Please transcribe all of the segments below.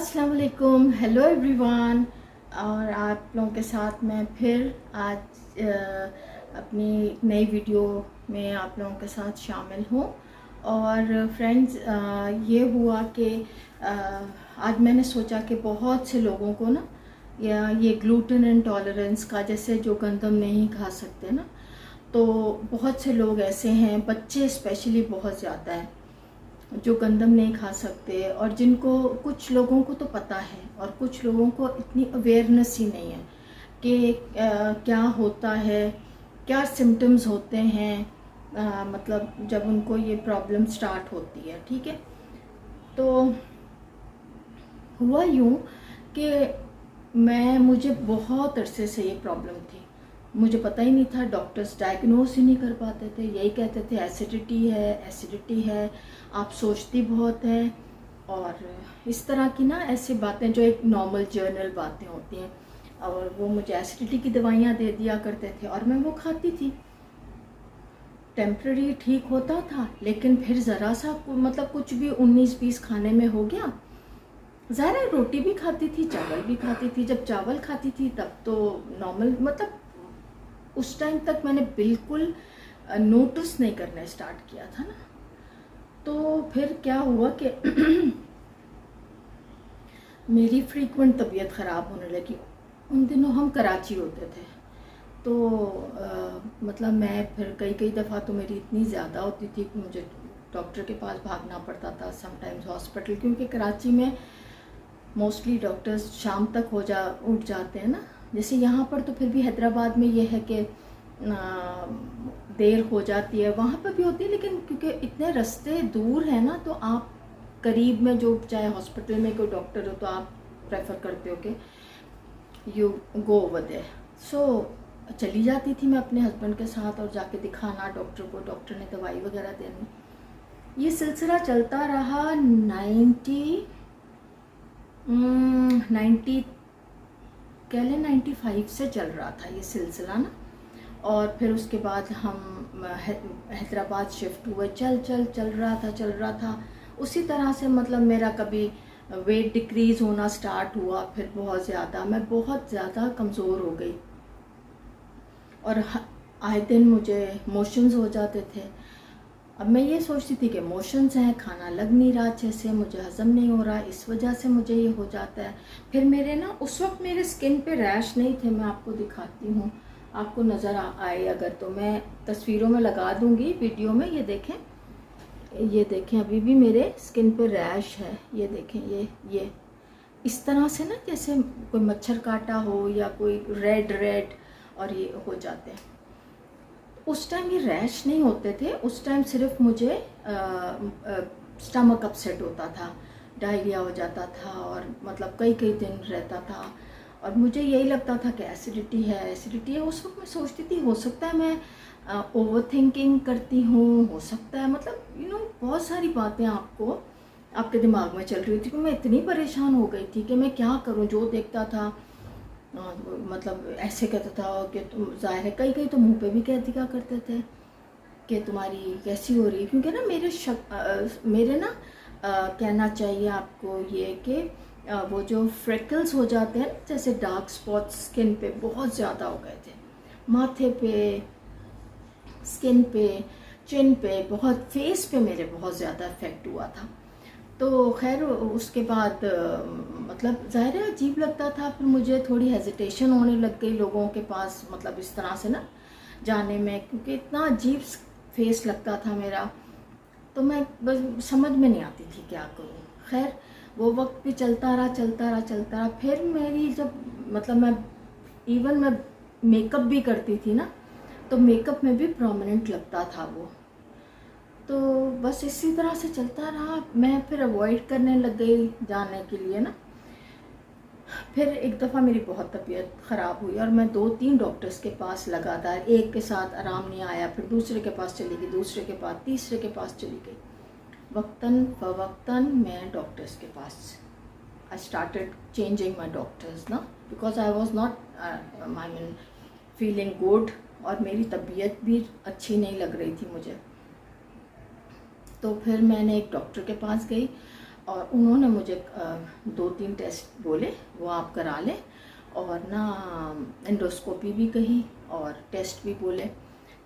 अस्सलाम वालेकुम, hello everyone. और आप लोगों के साथ मैं फिर आज अपनी नई वीडियो में आप लोगों के साथ शामिल हूँ। और फ्रेंड्स, ये हुआ कि आज मैंने सोचा कि बहुत से लोगों को ना या ये ग्लूटेन इंटॉलरेंस का, जैसे जो गंदम नहीं खा सकते ना, तो बहुत से लोग ऐसे हैं, बच्चे स्पेशली बहुत ज़्यादा हैं जो गंदम नहीं खा सकते। और जिनको, कुछ लोगों को तो पता है और कुछ लोगों को इतनी अवेयरनेस ही नहीं है कि क्या होता है, क्या सिम्टम्स होते हैं, मतलब जब उनको ये प्रॉब्लम स्टार्ट होती है। ठीक है, तो हुआ यूँ कि मुझे बहुत अरसे से ये प्रॉब्लम थी। मुझे पता ही नहीं था, डॉक्टर्स डायग्नोस ही नहीं कर पाते थे। यही कहते थे एसिडिटी है, आप सोचती बहुत है, और इस तरह की ना ऐसी बातें जो एक नॉर्मल जर्नल बातें होती हैं। और वो मुझे एसिडिटी की दवाइयाँ दे दिया करते थे और मैं वो खाती थी। टेम्प्ररी ठीक होता था, लेकिन फिर ज़रा सा मतलब कुछ भी 19-20 खाने में हो गया। ज़ाहिर है रोटी भी खाती थी, चावल भी खाती थी। जब चावल खाती थी तब तो नॉर्मल, मतलब उस टाइम तक मैंने बिल्कुल नोटिस नहीं करना स्टार्ट किया था ना। तो फिर क्या हुआ कि मेरी फ्रीक्वेंट तबीयत ख़राब होने लगी। उन दिनों हम कराची होते थे, तो मतलब मैं फिर कई दफ़ा तो मेरी इतनी ज़्यादा होती थी कि मुझे डॉक्टर के पास भागना पड़ता था, समटाइम्स हॉस्पिटल, क्योंकि कराची में मोस्टली डॉक्टर्स शाम तक उठ जाते हैं ना। जैसे यहाँ पर तो फिर भी हैदराबाद में ये है कि देर हो जाती है, वहाँ पर भी होती है, लेकिन क्योंकि इतने रास्ते दूर है ना, तो आप करीब में जो चाहे हॉस्पिटल में कोई डॉक्टर हो तो आप प्रेफर करते हो कि यू गो ओवर देयर। सो चली जाती थी मैं अपने हस्बैंड के साथ और जाके दिखाना डॉक्टर को, डॉक्टर ने दवाई वगैरह देनी। ये सिलसिला चलता रहा 90 कह लें 95 से चल रहा था ये सिलसिला ना। और फिर उसके बाद हम हैदराबाद शिफ्ट हुए। चल रहा था उसी तरह से। मतलब मेरा कभी वेट डिक्रीज़ होना स्टार्ट हुआ, फिर बहुत ज़्यादा, मैं बहुत ज़्यादा कमज़ोर हो गई और आए दिन मुझे मोशंस हो जाते थे। अब मैं ये सोचती थी कि मोशंस हैं, खाना लग नहीं रहा अच्छे से, मुझे हज़म नहीं हो रहा, इस वजह से मुझे ये हो जाता है। फिर मेरे ना उस वक्त मेरे स्किन पे रैश नहीं थे, मैं आपको दिखाती हूँ, आपको नज़र आए अगर तो मैं तस्वीरों में लगा दूँगी वीडियो में। ये देखें अभी भी मेरे स्किन पे रैश है। ये देखें, ये इस तरह से ना, जैसे कोई मच्छर काटा हो या कोई रेड और ये हो जाते हैं। उस टाइम ये रैश नहीं होते थे, उस टाइम सिर्फ मुझे स्टमक अपसेट होता था, डायरिया हो जाता था और मतलब कई दिन रहता था। और मुझे यही लगता था कि एसिडिटी है। उस वक्त मैं सोचती थी हो सकता है मैं ओवर थिंकिंग करती हूँ, हो सकता है, मतलब बहुत सारी बातें आपके दिमाग में चल रही थी कि मैं इतनी परेशान हो गई थी कि मैं क्या करूँ। जो देखता था मतलब ऐसे कहता था कि तुम, ज़ाहिर है कई तो मुंह पे भी कह दिया करते थे कि तुम्हारी कैसी हो रही है। क्योंकि ना मेरे ना कहना चाहिए आपको ये कि वो जो फ्रेकल्स हो जाते हैं, जैसे डार्क स्पॉट्स स्किन पे बहुत ज़्यादा हो गए थे, माथे पे, स्किन पे, चिन पे, बहुत, फेस पे मेरे बहुत ज़्यादा इफ़ेक्ट हुआ था। तो खैर उसके बाद मतलब ज़ाहिर है अजीब लगता था। फिर मुझे थोड़ी हेजिटेशन होने लग गई लोगों के पास, मतलब इस तरह से ना जाने में, क्योंकि इतना अजीब फेस लगता था मेरा। तो मैं बस समझ में नहीं आती थी क्या करूँ। खैर वो वक्त भी चलता रहा। फिर मेरी जब, मतलब मैं मेकअप भी करती थी ना, तो मेकअप में भी प्रोमिनेंट लगता था वो। तो बस इसी तरह से चलता रहा। मैं फिर अवॉइड करने लग गई जाने के लिए ना। फिर एक दफ़ा मेरी बहुत तबीयत ख़राब हुई और मैं 2-3 डॉक्टर्स के पास लगातार, एक के साथ आराम नहीं आया, फिर दूसरे के पास चली गई, दूसरे के पास, तीसरे के पास चली गई। वक्तन फ़वक्तन मैं डॉक्टर्स के पास, I started changing my doctors ना, because I was not I mean feeling good, और मेरी तबीयत भी अच्छी नहीं लग रही थी मुझे। तो फिर मैंने एक डॉक्टर के पास गई और उन्होंने मुझे 2-3 टेस्ट बोले वो आप करा लें, और ना एंडोस्कोपी भी कही और टेस्ट भी बोले।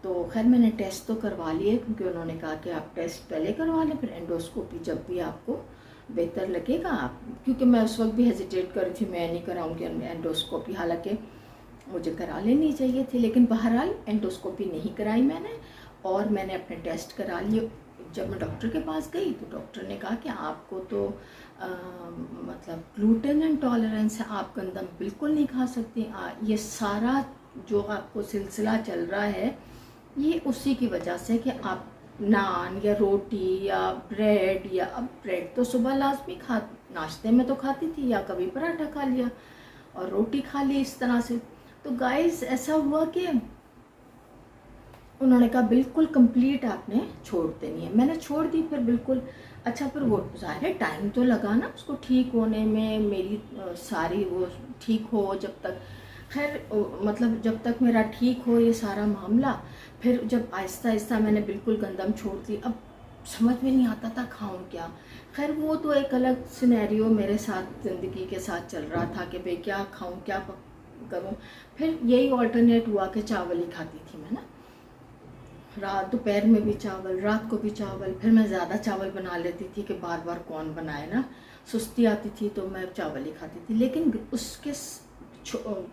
तो खैर मैंने टेस्ट तो करवा लिए, क्योंकि उन्होंने कहा कि आप टेस्ट पहले करवा लें, फिर एंडोस्कोपी जब भी आपको बेहतर लगेगा आप, क्योंकि मैं उस वक्त भी हेजिटेट कर रही थी, मैं नहीं कराऊंगी एंडोस्कोपी, हालांकि मुझे करा लेनी चाहिए थी। लेकिन बहरहाल एंडोस्कोपी नहीं कराई मैंने, और मैंने अपने टेस्ट करा लिए। जब मैं डॉक्टर के पास गई तो डॉक्टर ने कहा कि आपको तो मतलब ग्लूटेन इंटॉलरेंस है, आप गंदम बिल्कुल नहीं खा सकती। ये सारा जो आपको सिलसिला चल रहा है ये उसी की वजह से कि आप नान या रोटी या ब्रेड, या अब ब्रेड तो सुबह लाजमी नाश्ते में तो खाती थी, या कभी पराठा खा लिया और रोटी खा ली इस तरह से। तो गाइस ऐसा हुआ कि उन्होंने कहा बिल्कुल कंप्लीट आपने छोड़ देनी है। मैंने छोड़ दी फिर बिल्कुल। अच्छा, फिर वो ज़ाहिर है टाइम तो लगा ना उसको ठीक होने में, मेरी सारी वो ठीक हो जब तक, खैर मतलब जब तक मेरा ठीक हो ये सारा मामला। फिर जब आहिस्ता आहिस्ता मैंने बिल्कुल गंदम छोड़ दी, अब समझ में नहीं आता था खाऊं क्या। खैर वो तो एक अलग सिनेरियो मेरे साथ ज़िंदगी के साथ चल रहा था कि भाई क्या खाऊं क्या करूं। फिर यही ऑल्टरनेट हुआ कि चावल ही खाती थी मैं ना, रात दोपहर में भी चावल, रात को भी चावल। फिर मैं ज़्यादा चावल बना लेती थी कि बार बार कौन बनाए ना, सुस्ती आती थी, तो मैं चावल ही खाती थी। लेकिन उसके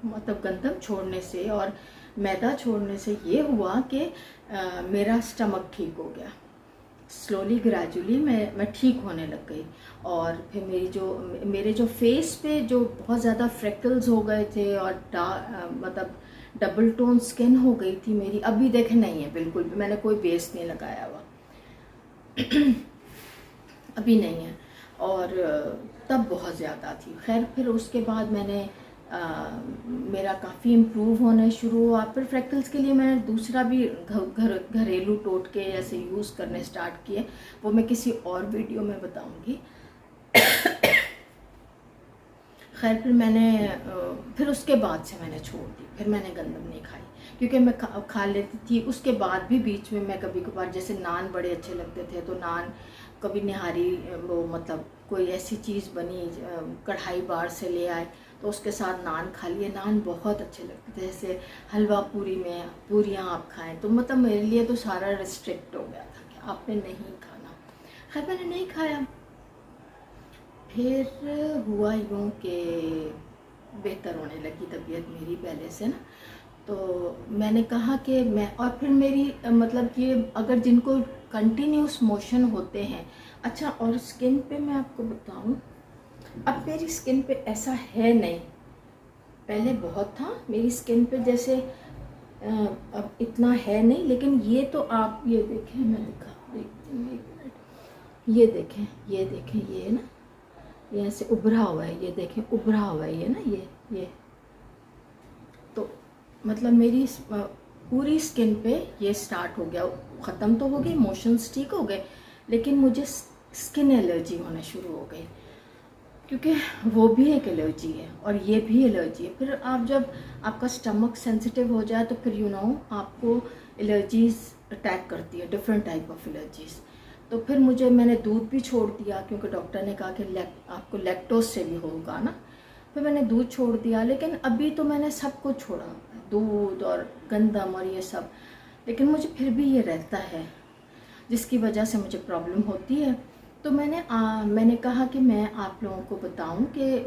मतलब गंदम छोड़ने से और मैदा छोड़ने से ये हुआ कि मेरा स्टमक ठीक हो गया। स्लोली ग्रेजुअली मैं ठीक होने लग गई। और फिर मेरे जो फेस पे जो बहुत ज़्यादा फ्रेकल्स हो गए थे और मतलब डबल टोन स्किन हो गई थी मेरी, अभी देखे नहीं है बिल्कुल भी, मैंने कोई बेस नहीं लगाया हुआ अभी नहीं है, और तब बहुत ज़्यादा थी। खैर फिर उसके बाद मैंने मेरा काफ़ी इम्प्रूव होना शुरू हुआ। फिर फ्रैक्टल्स के लिए मैंने दूसरा भी घरेलू टोटके ऐसे यूज़ करने स्टार्ट किए, वो मैं किसी और वीडियो में बताऊंगी। खैर फिर उसके बाद से मैंने छोड़ दी, फिर मैंने गंदम नहीं खाई, क्योंकि मैं खा लेती थी। उसके बाद भी बीच में मैं कभी कभार, जैसे नान बड़े अच्छे लगते थे तो नान, कभी निहारी वो मतलब कोई ऐसी चीज़ बनी कढ़ाई बाहर से ले आए तो उसके साथ नान खा लिए। नान बहुत अच्छे लगते थे, जैसे हलवा पूरी में पूरियाँ आप खाएं, तो मतलब मेरे लिए तो सारा रिस्ट्रिक्ट हो गया था कि आपने नहीं खाना। खैर मैंने नहीं खाया। फिर हुआ यूँ कि बेहतर होने लगी तबीयत मेरी पहले से ना, तो मैंने कहा कि मैं, और फिर मेरी मतलब ये अगर जिनको कंटिन्यूस मोशन होते हैं। अच्छा, और स्किन पे मैं आपको बताऊं, अब मेरी स्किन पे ऐसा है नहीं, पहले बहुत था मेरी स्किन पे, जैसे अब इतना है नहीं। लेकिन ये तो आप ये देखें, मैं देखती हूँ 1 मिनट, ये देखें ये ना, ये ऐसे उभरा हुआ है, ये देखें उभरा हुआ है ये ना, ये तो मतलब मेरी पूरी स्किन पे ये स्टार्ट हो गया, ख़त्म तो हो गई, मोशंस ठीक हो गए, लेकिन मुझे स्किन एलर्जी होना शुरू हो गई, क्योंकि वो भी एक एलर्जी है और ये भी एलर्जी है। फिर आप जब आपका स्टमक सेंसिटिव हो जाए तो फिर आपको एलर्जीज़ अटैक करती है, डिफरेंट टाइप ऑफ एलर्जीज़। तो फिर मैंने दूध भी छोड़ दिया, क्योंकि डॉक्टर ने कहा कि आपको लैक्टोज से भी होगा ना। फिर मैंने दूध छोड़ दिया, लेकिन अभी तो मैंने सब कुछ छोड़ा, दूध और गंदम और ये सब, लेकिन मुझे फिर भी ये रहता है, जिसकी वजह से मुझे प्रॉब्लम होती है। तो मैंने कहा कि मैं आप लोगों को बताऊं कि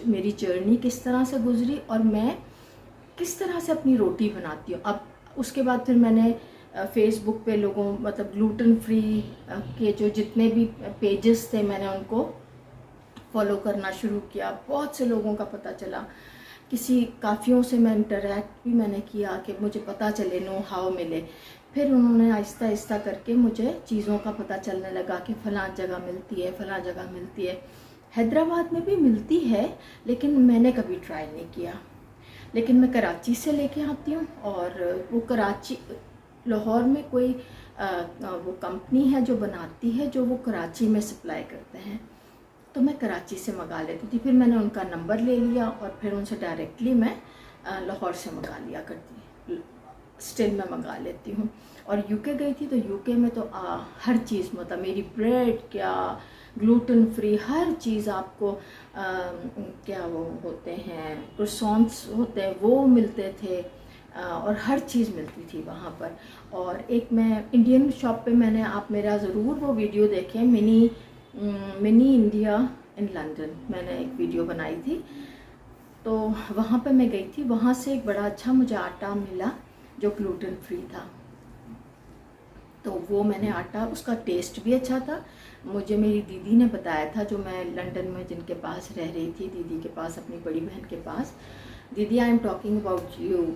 मेरी जर्नी किस तरह से गुजरी और मैं किस तरह से अपनी रोटी बनाती हूँ। अब उसके बाद फिर मैंने फेसबुक पे लोगों, मतलब ग्लूटेन फ्री के जो जितने भी पेजेस थे, मैंने उनको फॉलो करना शुरू किया। बहुत से लोगों का पता चला, काफ़ियों से मैं इंटरेक्ट भी मैंने किया कि मुझे पता चले, नो हाउ मिले। फिर उन्होंने आहिस्ता आहिस्ता करके मुझे चीज़ों का पता चलने लगा कि फ़लाँ जगह मिलती है, फ़लाँ जगह मिलती है। हैदराबाद में भी मिलती है, लेकिन मैंने कभी ट्राई नहीं किया। लेकिन मैं कराची से लेके आती हूँ, और वो लाहौर में कोई वो कंपनी है जो बनाती है, जो वो कराची में सप्लाई करते हैं, तो मैं कराची से मंगा लेती थी। फिर मैंने उनका नंबर ले लिया और फिर उनसे डायरेक्टली मैं लाहौर से मंगा लिया करती, स्टिल मैं मंगा लेती हूँ। और यूके गई थी तो यूके में तो हर चीज़, मतलब मेरी ब्रेड क्या, ग्लूटेन फ्री हर चीज़ आपको क्या वो होते हैं क्रोसॉन्स होते हैं वो मिलते थे, और हर चीज़ मिलती थी वहाँ पर। और एक मैं इंडियन शॉप पे मैंने, आप मेरा ज़रूर वो वीडियो देखें, मिनी इंडिया इन लंदन, मैंने एक वीडियो बनाई थी। तो वहाँ पे मैं गई थी, वहाँ से एक बड़ा अच्छा मुझे आटा मिला जो ग्लूटेन फ्री था। तो वो मैंने आटा, उसका टेस्ट भी अच्छा था। मुझे मेरी दीदी ने बताया था, जो मैं लंदन में जिनके पास रह रही थी, दीदी के पास, अपनी बड़ी बहन के पास। दीदी, I am talking about you.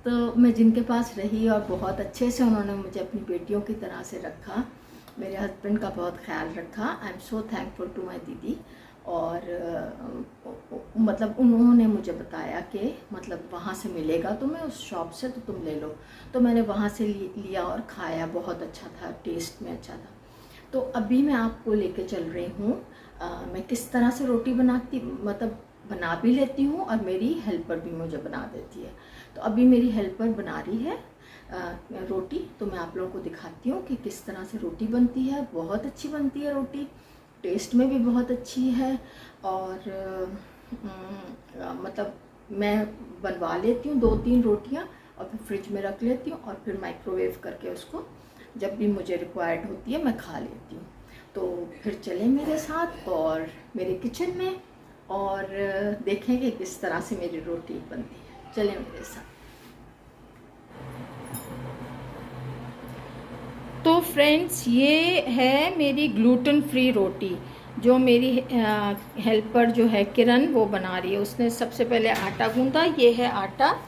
तो मैं जिनके पास रही और बहुत अच्छे से उन्होंने मुझे अपनी बेटियों की तरह से रखा, मेरे हस्बैंड का बहुत ख्याल रखा। I am so thankful to my दीदी। और मतलब उन्होंने मुझे बताया कि मतलब वहाँ से मिलेगा तुम्हें उस शॉप से, तो तुम ले लो। तो मैंने वहाँ से लिया और खाया, बहुत अच्छा था, टेस्ट में अच्छा था। तो अभी मैं आपको लेके चल रही हूँ मैं किस तरह से रोटी बनाती, मतलब बना भी लेती हूँ और मेरी हेल्पर भी मुझे बना देती है। तो अभी मेरी हेल्पर बना रही है रोटी, तो मैं आप लोगों को दिखाती हूँ कि किस तरह से रोटी बनती है। बहुत अच्छी बनती है रोटी, टेस्ट में भी बहुत अच्छी है। और मतलब मैं बनवा लेती हूँ 2-3 रोटियाँ और फिर फ्रिज में रख लेती हूँ, और फिर माइक्रोवेव करके उसको जब भी मुझे रिक्वायर्ड होती है मैं खा लेती हूँ। तो फिर चलें मेरे साथ और मेरे किचन में और देखें कि किस तरह से मेरी रोटी बनती है। चलें मेरे साथ। तो फ्रेंड्स, ये है मेरी ग्लूटेन फ्री रोटी जो मेरी हेल्पर जो है किरण, वो बना रही है। उसने सबसे पहले आटा गूंदा, ये है आटा।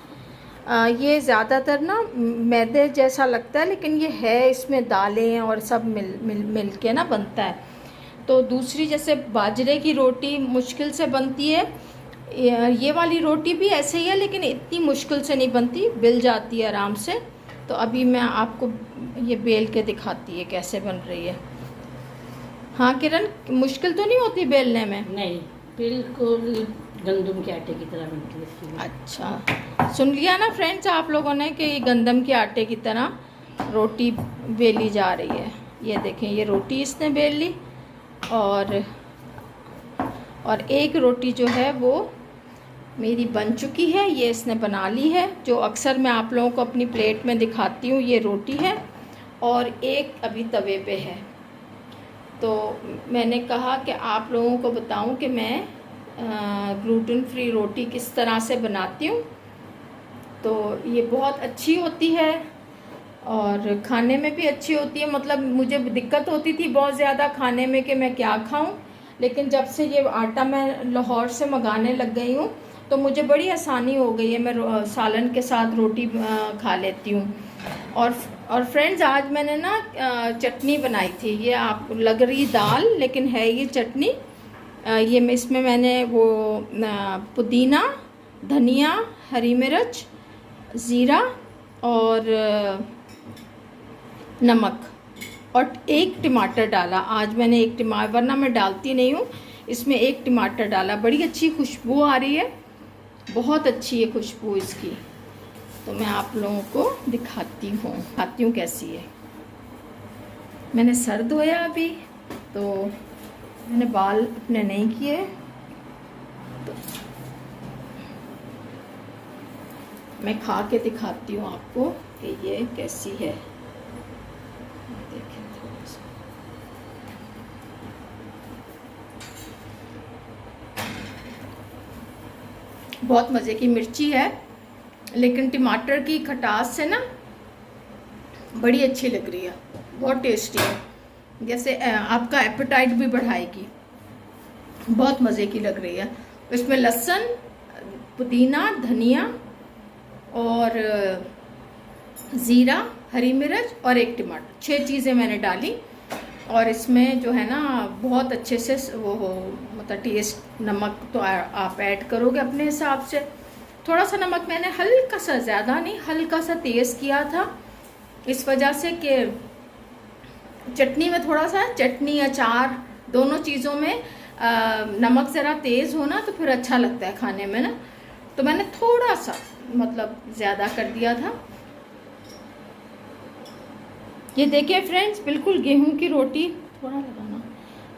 ये ज़्यादातर ना मैदे जैसा लगता है, लेकिन ये है, इसमें दालें और सब मिल के ना बनता है। तो दूसरी जैसे बाजरे की रोटी मुश्किल से बनती है, ये वाली रोटी भी ऐसे ही है, लेकिन इतनी मुश्किल से नहीं बनती, बिल जाती है आराम से। तो अभी मैं आपको ये बेल के दिखाती है कैसे बन रही है। हाँ किरण, मुश्किल तो नहीं होती बेलने में? नहीं, बिल्कुल गंदम के आटे की तरह बनती है इसकी। अच्छा, सुन लिया ना फ्रेंड्स आप लोगों ने कि गंदम के आटे की तरह रोटी बेली जा रही है। ये देखें, ये रोटी इसने बेल ली, और एक रोटी जो है वो मेरी बन चुकी है, ये इसने बना ली है। जो अक्सर मैं आप लोगों को अपनी प्लेट में दिखाती हूँ, ये रोटी है, और एक अभी तवे पे है। तो मैंने कहा कि आप लोगों को बताऊं कि मैं ग्लूटेन फ्री रोटी किस तरह से बनाती हूँ। तो ये बहुत अच्छी होती है और खाने में भी अच्छी होती है। मतलब मुझे दिक्कत होती थी बहुत ज़्यादा खाने में कि मैं क्या खाऊं, लेकिन जब से ये आटा मैं लाहौर से मंगाने लग गई हूँ तो मुझे बड़ी आसानी हो गई है। मैं सालन के साथ रोटी खा लेती हूँ। और फ्रेंड्स, आज मैंने ना चटनी बनाई थी। ये आप लग रही दाल, लेकिन है ये चटनी। ये इसमें मैंने वो पुदीना, धनिया, हरी मिर्च, ज़ीरा और नमक और एक टमाटर डाला। आज मैंने एक टमाटर, वरना मैं डालती नहीं हूँ, इसमें एक टमाटर डाला। बड़ी अच्छी खुशबू आ रही है, बहुत अच्छी है खुशबू इसकी। तो मैं आप लोगों को दिखाती हूँ कैसी है। मैंने सर धोया अभी, तो मैंने बाल अपने नहीं किए। तो मैं खा के दिखाती हूँ आपको कि ये कैसी है। देखें थोड़ा सा, बहुत मज़े की मिर्ची है, लेकिन टमाटर की खटास से ना बड़ी अच्छी लग रही है, बहुत टेस्टी है। जैसे आपका एपेटाइट भी बढ़ाएगी, बहुत मज़े की लग रही है। इसमें लहसुन, पुदीना, धनिया और ज़ीरा, हरी मिर्च और एक टमाटर, 6 चीज़ें मैंने डाली। और इसमें जो है ना बहुत अच्छे से वो मतलब टेस्ट, नमक तो आप ऐड करोगे अपने हिसाब से। थोड़ा सा नमक मैंने हल्का सा, ज़्यादा नहीं, हल्का सा तेज़ किया था, इस वजह से कि चटनी में थोड़ा सा, चटनी अचार दोनों चीज़ों में नमक ज़रा तेज़ हो ना तो फिर अच्छा लगता है खाने में ना। तो मैंने थोड़ा सा मतलब ज़्यादा कर दिया था। ये देखिए फ्रेंड्स, बिल्कुल गेहूं की रोटी, थोड़ा लगाना,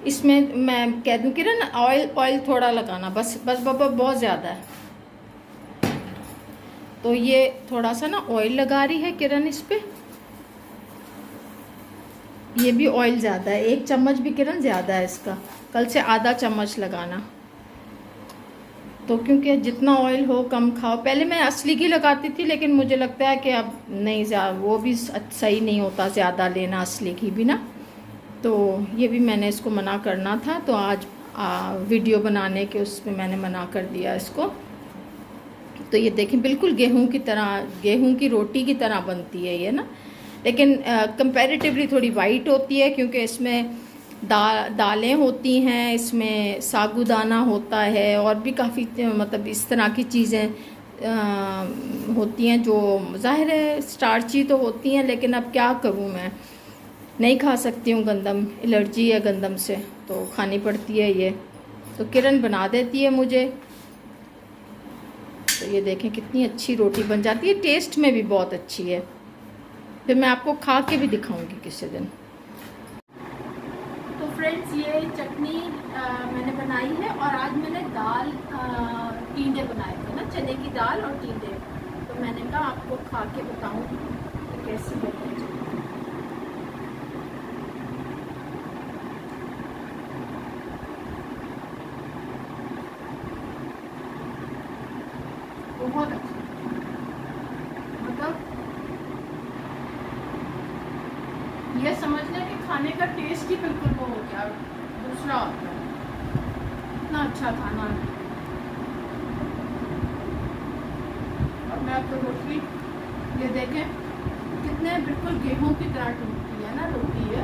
इसमें मैं कह दूँ किरण ऑयल थोड़ा लगाना, बस बस बाबा बहुत ज़्यादा है। तो ये थोड़ा सा ना ऑयल लगा रही है किरण इस पे। ये भी ऑयल ज़्यादा है, 1 चम्मच भी किरण ज़्यादा है इसका, कल से आधा चम्मच लगाना। तो क्योंकि जितना ऑयल हो कम खाओ। पहले मैं असली घी लगाती थी, लेकिन मुझे लगता है कि अब नहीं, वो भी सही नहीं होता ज़्यादा लेना असली घी भी ना। तो ये भी मैंने इसको मना करना था, तो आज वीडियो बनाने के उसमें मैंने मना कर दिया इसको। तो ये देखें बिल्कुल गेहूं की तरह, गेहूं की रोटी की तरह बनती है ये ना, लेकिन कंपैरेटिवली थोड़ी वाइट होती है, क्योंकि इसमें दालें होती हैं, इसमें साबूदाना होता है, और भी काफ़ी मतलब इस तरह की चीज़ें होती हैं जो ज़ाहिर है स्टार्ची तो होती हैं, लेकिन अब क्या करूँ, मैं नहीं खा सकती हूँ, गंदम एलर्जी है गंदम से, तो खानी पड़ती है ये। तो किरण बना देती है मुझे। तो ये देखें कितनी अच्छी रोटी बन जाती है, टेस्ट में भी बहुत अच्छी है। फिर मैं आपको खा के भी दिखाऊंगी किसी दिन। तो फ्रेंड्स ये चटनी मैंने बनाई है, और आज मैंने दाल टींडे बनाए थे ना, चने की दाल और टींडे। तो मैंने कहा आपको खा के बताऊं कि कैसी बनी है। बहुत अच्छा, मतलब ये समझ लें कि खाने का टेस्ट ही बिल्कुल वो हो गया, दूसरा होता है। इतना अच्छा खाना। और मैं आपको रोटी ये देखें कितने बिल्कुल गेहूं की तरह टूटती है ना रोटी है।